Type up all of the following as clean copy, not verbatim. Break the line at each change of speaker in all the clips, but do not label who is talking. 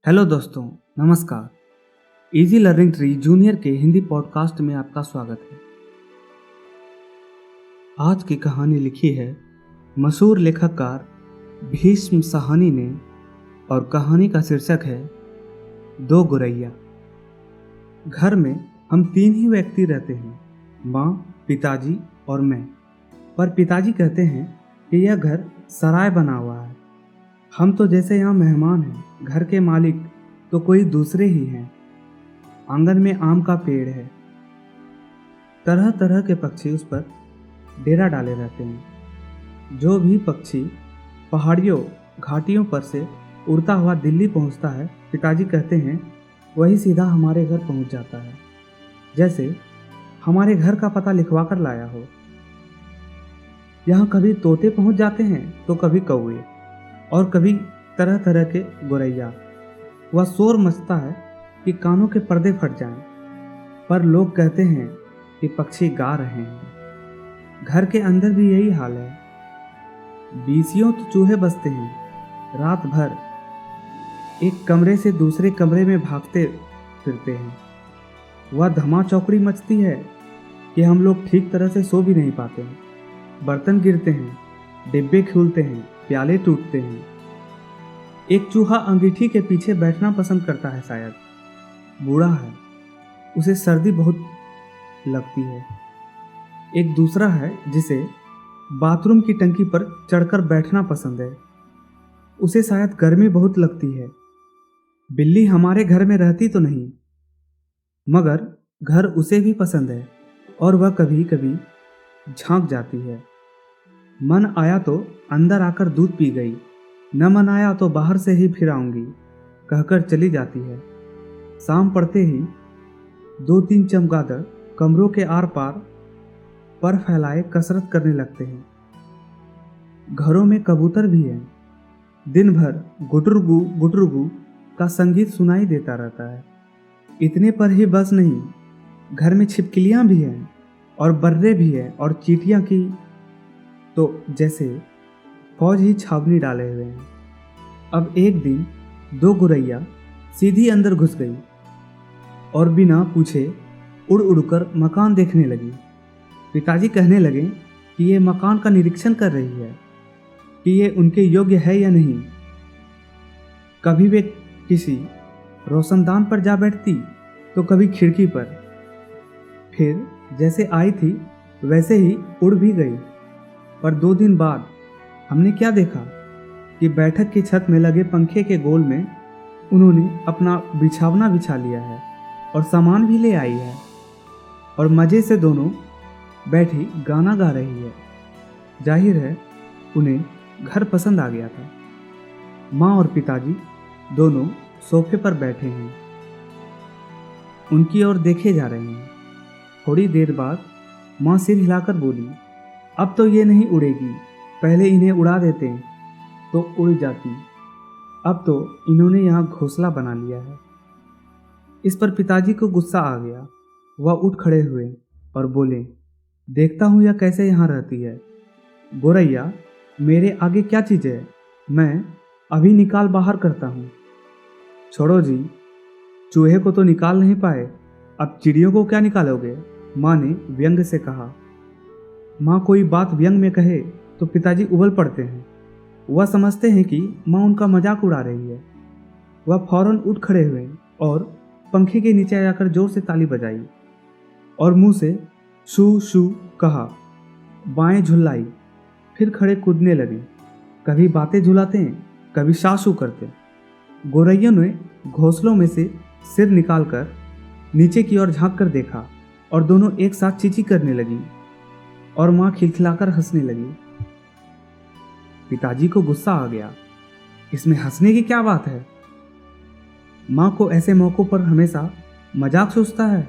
Hello दोस्तों, नमस्कार। Easy learning tree junior के हिंदी पॉडकास्ट में आपका स्वागत है। आज की कहानी लिखी है मशहूर लेखककार भीष्म साहनी ने और कहानी का शीर्षक है दो गुरैया। घर में हम तीन ही व्यक्ति रहते हैं, माँ, पिताजी और मैं। पर पिताजी कहते हैं कि यह घर सराय बना हुआ है। हम तो जैसे यहाँ मेहमान हैं, घर के मालिक तो कोई दूसरे ही हैं। आंगन में आम का पेड़ है, तरह तरह के पक्षी उस पर डेरा डाले रहते हैं। जो भी पक्षी पहाड़ियों घाटियों पर से उड़ता हुआ दिल्ली पहुँचता है, पिताजी कहते हैं वही सीधा हमारे घर पहुँच जाता है, जैसे हमारे घर का पता लिखवा कर लाया हो। यहाँ कभी तोते पहुँच जाते हैं तो कभी कौवे और कभी तरह तरह के गोरैया। वह शोर मचता है कि कानों के पर्दे फट जाएं, पर लोग कहते हैं कि पक्षी गा रहे हैं। घर के अंदर भी यही हाल है। बीसियों तो चूहे बसते हैं, रात भर एक कमरे से दूसरे कमरे में भागते फिरते हैं। वह धमा चौकड़ी मचती है कि हम लोग ठीक तरह से सो भी नहीं पाते हैं। बर्तन गिरते हैं, डिब्बे खुलते हैं, प्याले टूटते हैं। एक चूहा अंगीठी के पीछे बैठना पसंद करता है, शायद बूढ़ा है, उसे सर्दी बहुत लगती है। एक दूसरा है जिसे बाथरूम की टंकी पर चढ़कर बैठना पसंद है, उसे शायद गर्मी बहुत लगती है। बिल्ली हमारे घर में रहती तो नहीं, मगर घर उसे भी पसंद है और वह कभी कभी झांक जाती है। मन आया तो अंदर आकर दूध पी गई, न मन आया तो बाहर से ही फिर आऊंगी कहकर चली जाती है। शाम पड़ते ही दो तीन चमगादड़ कमरों के आर पार पर फैलाए कसरत करने लगते हैं। घरों में कबूतर भी हैं। दिन भर गुटरुगु का संगीत सुनाई देता रहता है। इतने पर ही बस नहीं, घर में छिपकलियां भी हैं और बर्रे भी हैं और चींटियां की तो जैसे फौज ही छावनी डाले हुए हैं। अब एक दिन दो गुरैया सीधी अंदर घुस गई और बिना पूछे उड़ उड़कर मकान देखने लगी। पिताजी कहने लगे कि ये मकान का निरीक्षण कर रही है कि ये उनके योग्य है या नहीं। कभी वे किसी रोशनदान पर जा बैठती तो कभी खिड़की पर। फिर जैसे आई थी वैसे ही उड़ भी गई। पर 2 दिन बाद हमने क्या देखा कि बैठक की छत में लगे पंखे के गोल में उन्होंने अपना बिछावना बिछा लिया है और सामान भी ले आई है और मज़े से दोनों बैठी गाना गा रही है। जाहिर है उन्हें घर पसंद आ गया था। माँ और पिताजी दोनों सोफे पर बैठे हैं, उनकी ओर देखे जा रहे हैं। थोड़ी देर बाद माँ सिर हिलाकर बोली, अब तो ये नहीं उड़ेगी, पहले इन्हें उड़ा देते तो उड़ जाती। अब तो इन्होंने यहाँ घोंसला बना लिया है। इस पर पिताजी को गुस्सा आ गया। वह उठ खड़े हुए और बोले, देखता हूँ यह कैसे यहाँ रहती है। गोरैया, मेरे आगे क्या चीज़ है, मैं अभी निकाल बाहर करता हूँ। छोड़ो जी, चूहे को तो निकाल नहीं पाए, अब चिड़ियों को क्या निकालोगे, माँ ने व्यंग से कहा। माँ कोई बात व्यंग में कहे तो पिताजी उबल पड़ते हैं। वह समझते हैं कि माँ उनका मजाक उड़ा रही है। वह फौरन उठ खड़े हुए और पंखे के नीचे जाकर जोर से ताली बजाई और मुंह से शू शू कहा, बाएं झुल्लाई। फिर खड़े कूदने लगे, कभी बातें झुलाते हैं, कभी शाशू करते। गोरैयों ने घोंसलों में से सिर निकालकर नीचे की ओर झांक कर देखा और दोनों एक साथ चींची करने लगी और माँ खिलखिलाकर हंसने लगी। पिताजी को गुस्सा आ गया, इसमें हंसने की क्या बात है। माँ को ऐसे मौक़ों पर हमेशा मजाक सूझता है।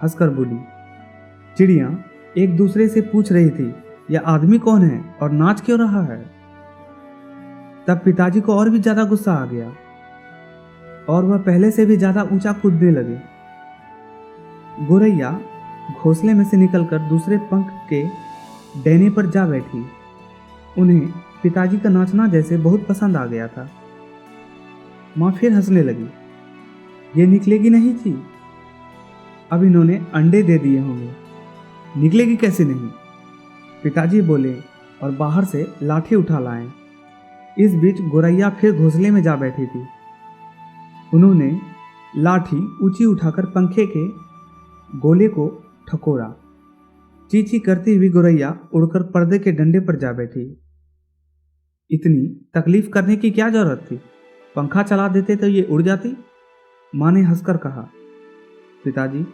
हंसकर बोली, चिड़ियाँ एक दूसरे से पूछ रही थी यह आदमी कौन है और नाच क्यों रहा है। तब पिताजी को और भी ज्यादा गुस्सा आ गया और वह पहले से भी ज्यादा ऊंचा कूदने लगे। गोरैया घोंसले में से निकलकर दूसरे पंख के डैने पर जा बैठी। उन्हें पिताजी का नाचना जैसे बहुत पसंद आ गया था। माँ फिर हंसने लगी। ये निकलेगी नहीं थी, अब इन्होंने अंडे दे दिए होंगे, निकलेगी कैसे नहीं? पिताजी बोले और बाहर से लाठी उठा लाए। इस बीच गोरैया फिर घोंसले में जा बैठी थी। उन्होंने लाठी ऊंची उठाकर पंखे के गोले को ठकोरा। चींची करती हुई गोरैया उड़कर पर्दे के डंडे पर जा बैठी। इतनी तकलीफ करने की क्या जरूरत थी? पंखा चला देते तो ये उड़ जाती, माँ ने हंसकर कहा। पिताजी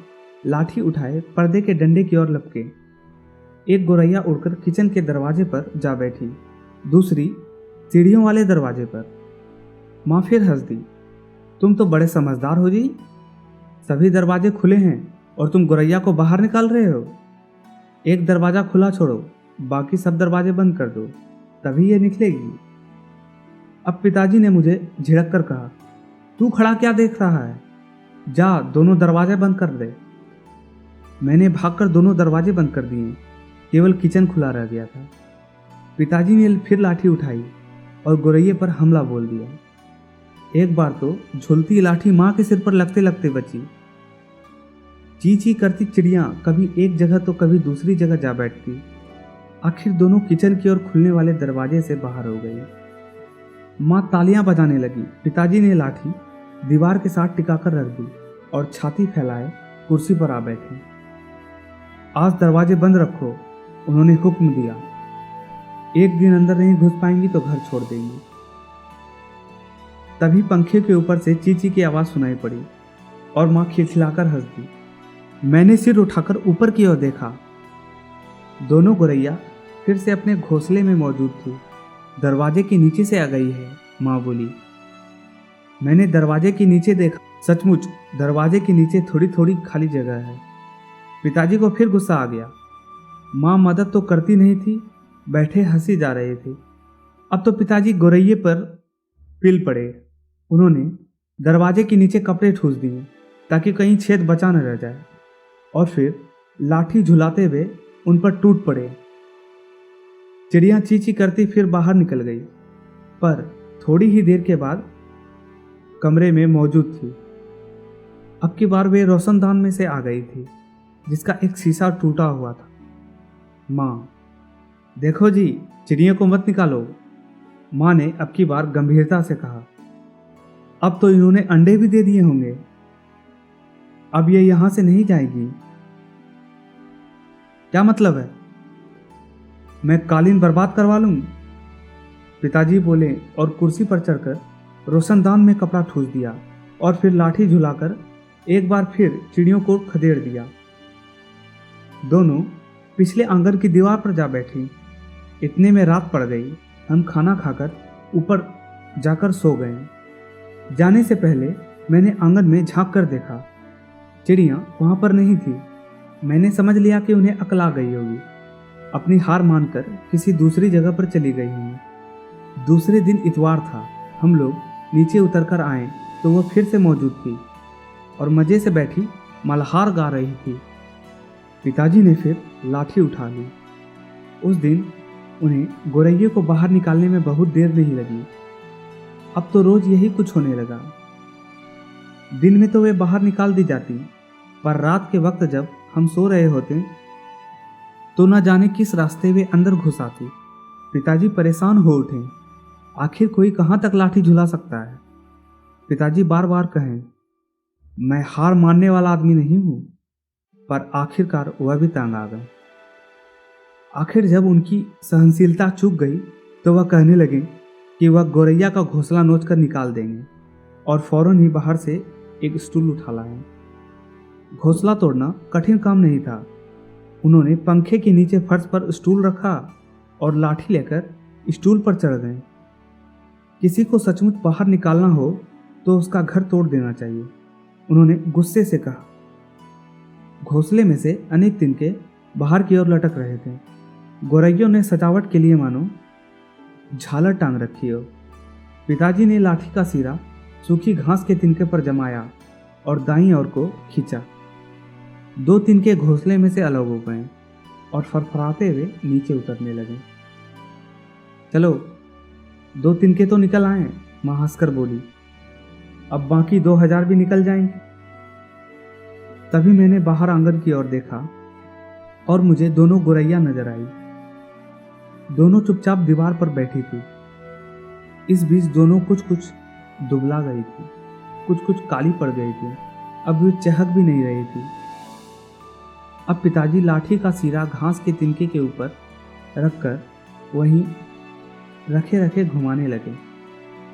लाठी उठाए पर्दे के डंडे की ओर लपके। एक गोरैया उड़कर किचन के दरवाजे पर जा बैठी, दूसरी सीढ़ियों वाले दरवाजे पर। माँ फिर हंस दी। तुम तो बड़े समझदार हो जी, सभी दरवाजे खुले हैं और तुम गोरैया को बाहर निकाल रहे हो। एक दरवाजा खुला छोड़ो, बाकी सब दरवाजे बंद कर दो, तभी ये निकलेगी। अब पिताजी ने मुझे झिड़क कर कहा, तू खड़ा क्या देख रहा है, जा दोनों दरवाजे बंद कर दे। मैंने भागकर दोनों दरवाजे बंद कर दिए, केवल किचन खुला रह गया था। पिताजी ने फिर लाठी उठाई और गोरैये पर हमला बोल दिया। एक बार तो झूलती लाठी माँ के सिर पर लगते लगते बची। ची ची करती चिड़ियाँ कभी एक जगह तो कभी दूसरी जगह जा बैठती। आखिर दोनों किचन की ओर खुलने वाले दरवाजे से बाहर हो गई। माँ तालियां बजाने लगी। पिताजी ने लाठी दीवार के साथ टिकाकर रख दी और छाती फैलाए कुर्सी पर आ बैठे। आज दरवाजे बंद रखो, उन्होंने हुक्म दिया। एक दिन अंदर नहीं घुस पाएंगी तो घर छोड़ देंगी। तभी पंखे के ऊपर से चींची की आवाज़ सुनाई पड़ी और माँ खिलखिलाकर हंस दी। मैंने सिर उठाकर ऊपर की ओर देखा। दोनों गोरैया फिर से अपने घोंसले में मौजूद थी। दरवाजे के नीचे से आ गई है, माँ बोली। मैंने दरवाजे के नीचे देखा, सचमुच दरवाजे के नीचे थोड़ी थोड़ी खाली जगह है। पिताजी को फिर गुस्सा आ गया। माँ मदद तो करती नहीं थी, बैठे हंसी जा रहे थे। अब तो पिताजी गोरैये पर पिल पड़े। उन्होंने दरवाजे के नीचे कपड़े ठूस दिए ताकि कहीं छेद बचा न रह जाए, और फिर लाठी झुलाते हुए उन पर टूट पड़े। चिड़िया चींची करती फिर बाहर निकल गई, पर थोड़ी ही देर के बाद कमरे में मौजूद थी। अब की बार वे रोशनदान में से आ गई थी, जिसका एक शीशा टूटा हुआ था। माँ, देखो जी, चिड़ियों को मत निकालो, माँ ने अब की बार गंभीरता से कहा। अब तो इन्होंने अंडे भी दे दिए होंगे, अब ये यहां से नहीं जाएगी। क्या मतलब है? मैं कालीन बर्बाद करवा लूं? पिताजी बोले और कुर्सी पर चढ़कर रोशनदान में कपड़ा ठूस दिया और फिर लाठी झुलाकर एक बार फिर चिड़ियों को खदेड़ दिया। दोनों पिछले आंगन की दीवार पर जा बैठी। इतने में रात पड़ गई। हम खाना खाकर ऊपर जाकर सो गए। जाने से पहले मैंने आंगन में झांक कर देखा, चिड़ियाँ वहाँ पर नहीं थी। मैंने समझ लिया कि उन्हें अकल आ गई होगी, अपनी हार मानकर किसी दूसरी जगह पर चली गई होंगी। दूसरे दिन इतवार था। हम लोग नीचे उतरकर आए तो वह फिर से मौजूद थी और मज़े से बैठी मल्हार गा रही थी। पिताजी ने फिर लाठी उठा ली। उस दिन उन्हें गोरैये को बाहर निकालने में बहुत देर नहीं लगी। अब तो रोज यही कुछ होने लगा। दिन में तो वे बाहर निकाल दी जाती, पर रात के वक्त जब हम सो रहे होते तो न जाने किस रास्ते वे अंदर घुस आती। पिताजी परेशान हो उठे। आखिर कोई कहाँ तक लाठी झुला सकता है? पिताजी बार बार कहें, मैं हार मानने वाला आदमी नहीं हूँ, पर आखिरकार वह भी तंग आ गए। आखिर जब उनकी सहनशीलता चूक गई तो वह कहने लगे कि वह गोरैया का घोंसला नोच कर निकाल देंगे, और फौरन ही बाहर से एक स्टूल उठा लाए। घोंसला तोड़ना कठिन काम नहीं था। उन्होंने पंखे के नीचे फर्श पर स्टूल रखा और लाठी लेकर स्टूल पर चढ़ गए। किसी को सचमुच बाहर निकालना हो तो उसका घर तोड़ देना चाहिए, उन्होंने गुस्से से कहा। घोंसले में से अनेक तिनके बाहर की ओर लटक रहे थे। गोरैयों ने सजावट के लिए मानो झालर टांग रखी हो। पिताजी ने लाठी का सिरा सूखी घास के तिनके पर जमाया और दाईं ओर को खींचा। दो तिनके घोंसले में से अलग हो गए और फरफराते हुए नीचे उतरने लगे। चलो, दो तिनके तो निकल आए, माँ हंसकर बोली। अब बाकी 2000 भी निकल जाएंगे। तभी मैंने बाहर आंगन की ओर देखा और मुझे दोनों गोरैया नजर आई। दोनों चुपचाप दीवार पर बैठी थी। इस बीच दोनों कुछ कुछ दुबला गई थी, कुछ कुछ काली पड़ गई थी। अब वे चहक भी नहीं रही थी। अब पिताजी लाठी का सिरा घास के तिनके के ऊपर रखकर वहीं रखे रखे घुमाने लगे।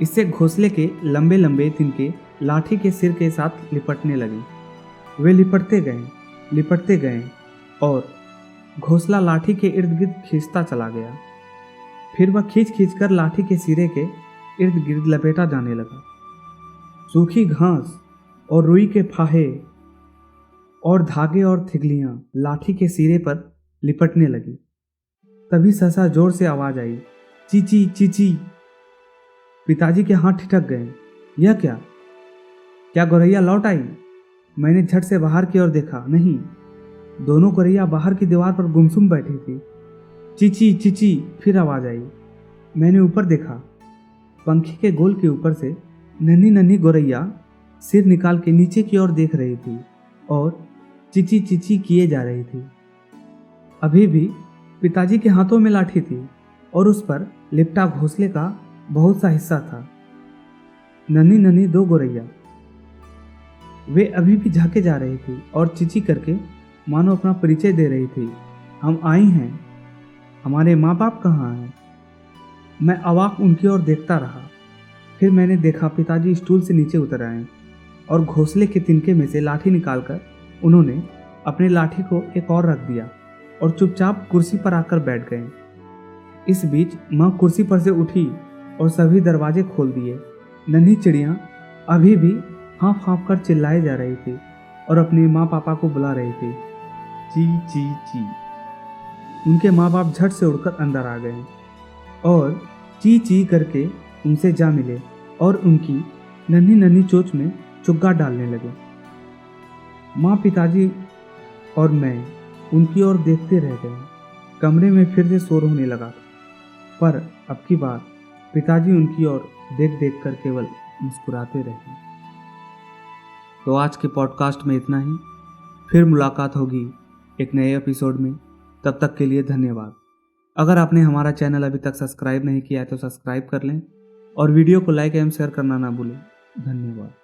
इससे घोंसले के लंबे लंबे तिनके लाठी के सिर के साथ लिपटने लगे। वे लिपटते गए और घोंसला लाठी के इर्द गिर्द खींचता चला गया। फिर वह खींच खींच कर लाठी के सिरे के इर्द गिर्द लपेटा जाने लगा। सूखी घास और रुई के फाहे और धागे और थिगलियां लाठी के सिरे पर लिपटने लगी। तभी सहसा जोर से आवाज आई, चीची चीची। पिताजी के हाथ ठिठक गए। यह क्या गौरैया लौट आई? मैंने झट से बाहर की ओर देखा। नहीं, दोनों गौरैया बाहर की दीवार पर गुमसुम बैठी थी। चीची चीची फिर आवाज आई। मैंने ऊपर देखा। पंखे के गोल के ऊपर से नन्ही नन्ही गौरैया सिर निकाल के नीचे की ओर देख रही थी और चीची चीची किए जा रही थी। अभी भी पिताजी के हाथों में लाठी थी और उस पर लिपटा घोंसले का बहुत सा हिस्सा था। नन्ही नन्ही दो गौरैया वे अभी भी झांके जा रही थी और चीची करके मानो अपना परिचय दे रही थी। हम आई हैं, हमारे माँ बाप कहाँ हैं? मैं अवाक उनकी ओर देखता रहा। फिर मैंने देखा पिताजी स्टूल से नीचे उतर आए और घोंसले के तिनके में से लाठी निकालकर उन्होंने अपने लाठी को एक और रख दिया और चुपचाप कुर्सी पर आकर बैठ गए। इस बीच माँ कुर्सी पर से उठी और सभी दरवाजे खोल दिए। नन्ही चिड़ियाँ अभी भी हाँफ हाँफ कर चिल्लाए जा रही थी और अपने माँ पापा को बुला रही थी, ची ची ची। उनके माँ बाप झट से उड़कर अंदर आ गए और ची ची करके उनसे जा मिले और उनकी नन्ही नन्ही चोंच में चुग्गा डालने लगे। माँ, पिताजी और मैं उनकी ओर देखते रह गए। कमरे में फिर से शोर होने लगा, पर अब की बार पिताजी उनकी ओर देख देख कर केवल मुस्कुराते रहे। तो आज के पॉडकास्ट में इतना ही। फिर मुलाकात होगी एक नए एपिसोड में। तब तक के लिए धन्यवाद। अगर आपने हमारा चैनल अभी तक सब्सक्राइब नहीं किया है तो सब्सक्राइब कर लें और वीडियो को लाइक एवं शेयर करना ना भूलें। धन्यवाद।